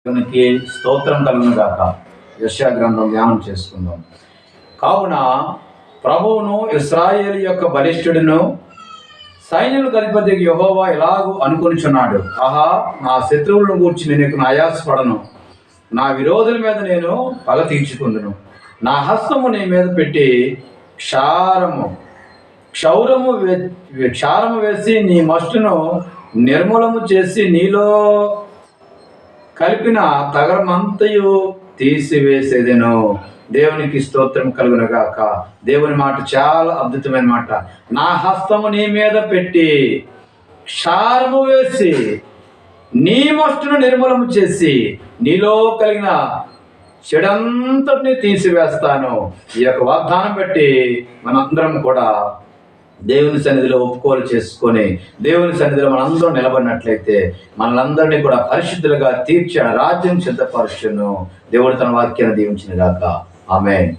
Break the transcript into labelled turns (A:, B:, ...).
A: దేవునికి స్తోత్రం కలుగును గాక. యెషయా గ్రంథం ధ్యానం చేసుకుందాం. కావున ప్రభువును ఇశ్రాయేలు యొక్క బలిష్ఠుడును సైన్యులకు అధిపతి యెహోవా ఇలాగూ అనుకొనుచున్నాడు, ఆహా, నా శత్రువులను గూర్చి నేను ఆయాసపడను, నా విరోధుల మీద నేను పగ తీర్చుకుందును. నా హస్తము నీ మీద పెట్టి క్షారము వేసి నీ మస్టును నిర్మూలము చేసి నీలో కలిపిన తగరమంతయు తీసివేసేదెను. దేవునికి స్తోత్రం కలుగును గాక. దేవుని మాట చాలా అద్భుతమైన మాట. నా హస్తము నీ మీద పెట్టి క్షారము వేసి నీ మస్టును నిర్మూలము చేసి నీలో కలిగిన చెడంతటిని తీసివేస్తాను. ఈ యొక్క వాగ్దానం బట్టి మనందరం కూడా దేవుని సన్నిధిలో ఒప్పుకోలు చేసుకొని దేవుని సన్నిధిలో మనందరం నిలబడినట్లయితే మనలందరినీ కూడా పరిశుద్ధులుగా తీర్చి రాజ్యం సిద్ధపరచును. దేవుడు తన వాక్యాన్ని దీవించిన గాక. ఆమేన్.